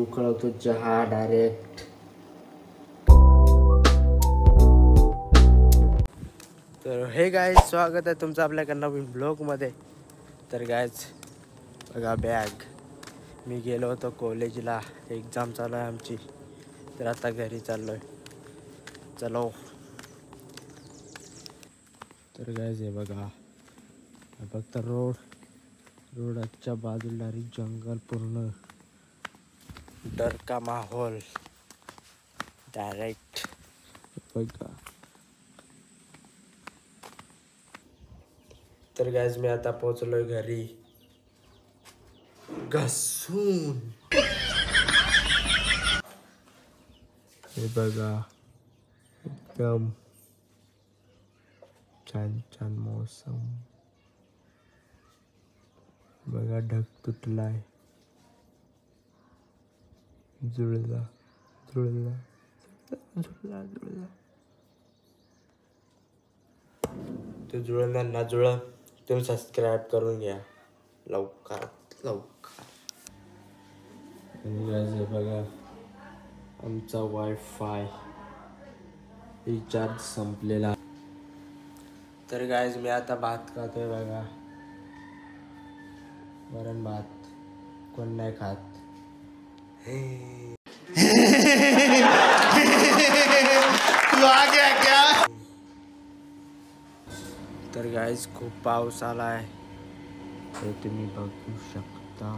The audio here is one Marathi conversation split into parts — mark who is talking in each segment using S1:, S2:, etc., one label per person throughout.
S1: उकळवतो चहा डायरेक्ट. तर हे गाईज, स्वागत आहे तुमचं आपल्या नवीन ब्लॉगमध्ये. तर गाईज बघा बॅग, मी गेलो होतो कॉलेजला, एक्झाम चालू आहे आमची. तर आता घरी चाललो आहे. चलो. तर गाईज हे बघा, फक्त रोडच्या बाजूला जंगल, पूर्ण डर का माहौल डायरेक्ट बघा. तर गाईज मी आता पोहोचलोय घरी घसून. हे बघा, एकदम छान छान मौसम. बघा ढग तुटलाय, जुळला जुळला जुळला जुळला. तो जुळणार ना जुळ, तुम्ही सबस्क्राईब करून घ्या लवकरात लवकर. आणि बघा, आमचा वायफाय रिचार्ज संपलेला. तर गाईज मी आता भात खातोय बघा, वरण भात. कोण नाही खात. तू आ गया क्या? तर गाईज खूप पाऊस आलाय, हे तुम्ही बघू शकता.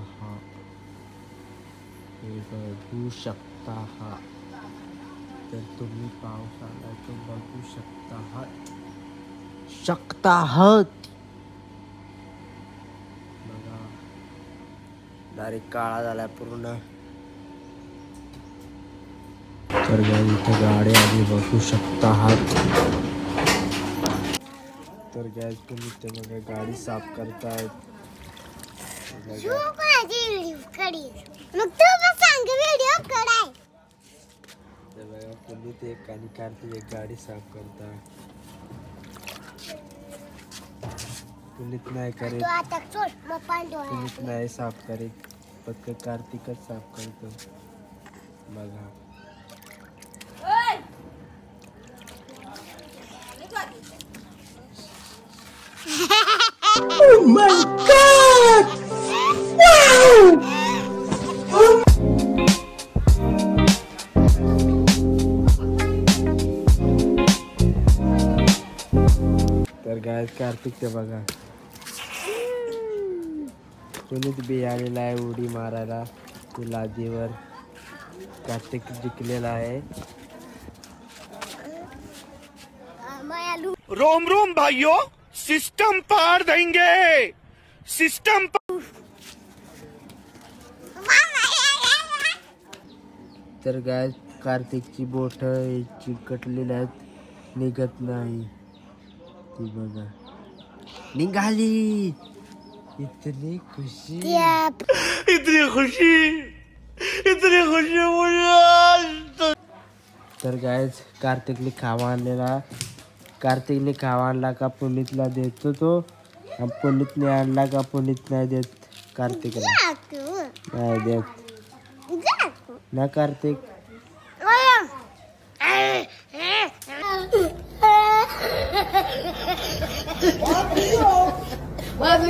S1: तर तुम्ही पाऊस आलाय तो बघू शकता बघा, डायरेक्ट काळा झालाय पूर्ण. तर गाईज इथे गाडी आधी बघू शकता आहात. तर गाईज तुम्ही ते बघा, गाडी साफ करतायत. पुनीत एक आणि कार्तिक एक गाडी साफ करता. पुनीत नाही करीत, पुनीत नाही साफ करीत, फक्त कार्तिकच साफ करतो बघा. Oh my God! Wow! तर गाईज कार्तिक ते बघा, पुनीत बी आलेला आहे उडी मारायला लादीवर. कार्तिक जिंकलेला आहे.
S2: रोम रोम भाइयों, सिस्टम पार देंगे, सिस्टम.
S1: तर गाय कार्तिकची बोट चिकटलेली आहेत, निघत नाही. ती बघा निघाली. इतनी खुशी,
S2: इतनी खुशी, इतनी खुशी मुझे.
S1: तर गायच कार्तिकने खावा आणलेला. कार्तिकने खावा आणला का पुनीतला देतो तो, आणि पुनीतने आणला का पुनीत नाही देत कार्तिकला. नाही देत ना कार्तिक.
S2: भाई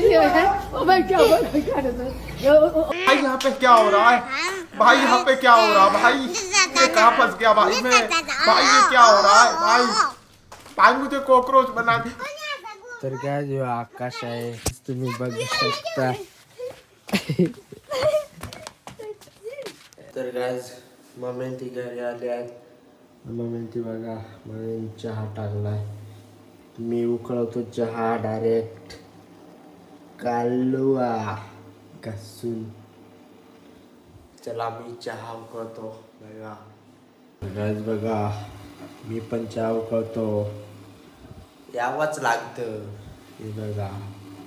S2: यहाँ पे क्या हो रहा है? भाई यहाँ पे क्या हो रहा है? भाई ये कहाँ फंस गया भाई मैं? भाई ये क्या हो रहा है भाई? भाई मुझे कॉकरोच बना दी.
S1: तर काय जो आकाश आहे तुम्ही बघू शकता. तर गायज मम्मी ती घरी आली आहे. मम्मी ती बघा, मम्मी चहा टाकलाय. मी उकळवतो चहा डायरेक्ट कालवा घसून. चला मी चहा उकळतो बघा. गायज बघा, मी पण चहा उकळतो. यावंच लागतं हे बघा,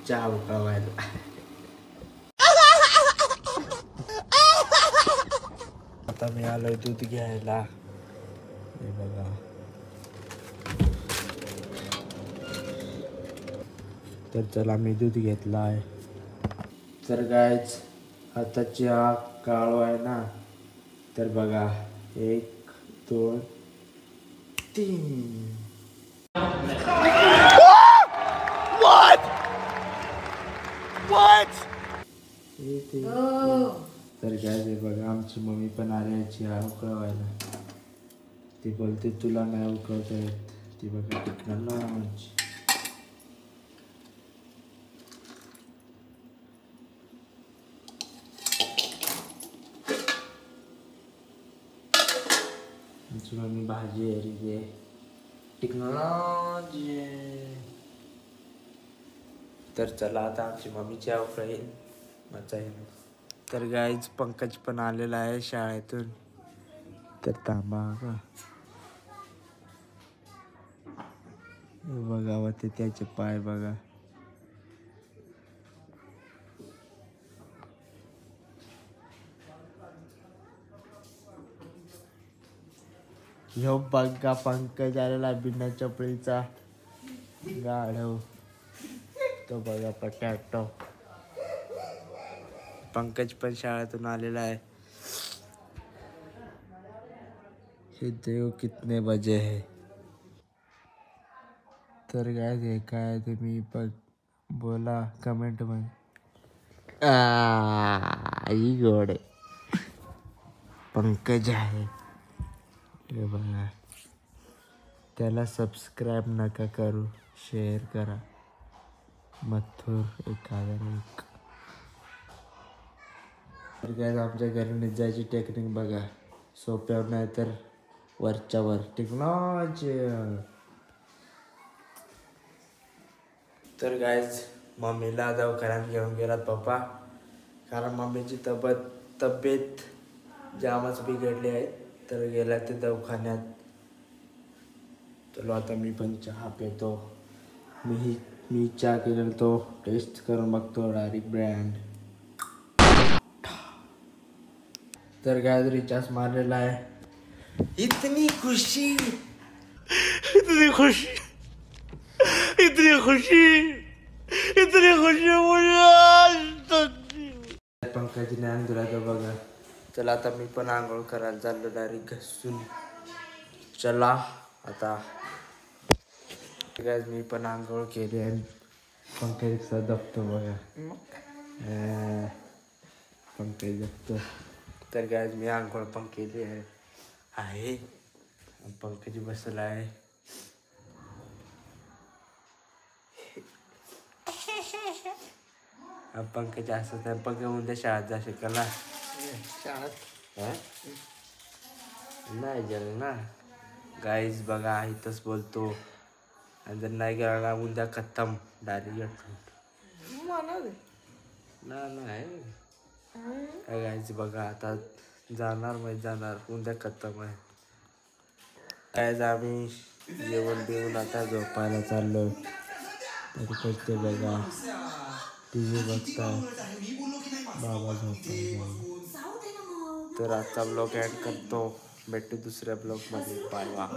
S1: चहा उकळवायला. आता मी आलोय दूध घ्यायला. हे बघा, तर चला मी दूध घेतलाय. तर गायच आता चहा काळो आहे ना, तर बघा 1 2 3 तर काय बघा आमची मम्मी पण आली याची उकळवायला. ती बोलते तुला नाही उकळता येत. ती बघा टिकणार आमची. आमची मम्मी भाजी आहे टेक्नॉलॉजी. तर चला आता आमची मम्मीची ऑफर येईल मजा येईल. तर गाईज पंकज पण आलेला आहे शाळेतून. तर थांबा का बघा व ते त्याचे पाय बघा. ह्यो बघा पंकज आलेला बिना चपळीचा गाढव. तो बघा पटॅटो. पंकज पण शाळेतून आलेला आहे. हे देव कितने बजे है. तर काय काय तुम्ही पण बोला कमेंट मध्ये. ही गोड आहे. पंकज आहे हे बघा. त्याला सबस्क्राईब नका करू, शेअर करा. मथुर 1001. तर काय आमच्या घरी जायची टेक्निक बघा. सोप्यावर नाही तर वरच्यावर टेक्नॉलॉजी. तर गायज मम्मीला दवाखान्यात घेऊन गेलात पप्पा. कारण मम्मीची तब्येत जामच बिघडली आहे. तर गेला ते दवाखान्यात. चलो आता मी पण चहा पितो. मी चहा केलेला तो टेस्ट करून बघतो डायरेक्ट ब्रँड. तर काय रिचार्ज मारलेला आहे. इतनी खुशी इतनी खुशी इतनी खुशी इतनी खुशी मुझे. पंकजने अंधुरा तो बघा. चला आता मी पण आंघोळ करायला चाललो डायरेक्ट घसून. चला आता मी पण आंघोळ केली आणि पंकजचा दबतो बघा. पंकज दबतो. तर काय मी आंघोळ पण केली आहे. पंकज बसला आहे. पंकज असं तर पंकज उद्या शाळेत जा शिकायला. शाळेत नाही गेलं ना गाईज बघा. इथंच बोलतो आणि जर नाही गेला ना उद्या खतम डायरेक्ट. नाही गाईज बघा आता जाणार म्हणजे जाणार. उद्या खतम आहे. काय आम्ही जेवण बिवून आता झोपायला चाललो. तरी कसते बघा TV बघताय. बाबा झोपायला. तर आजचा ब्लॉग ॲड करतो. भेटू दुसऱ्या ब्लॉगमध्ये. Bye bye.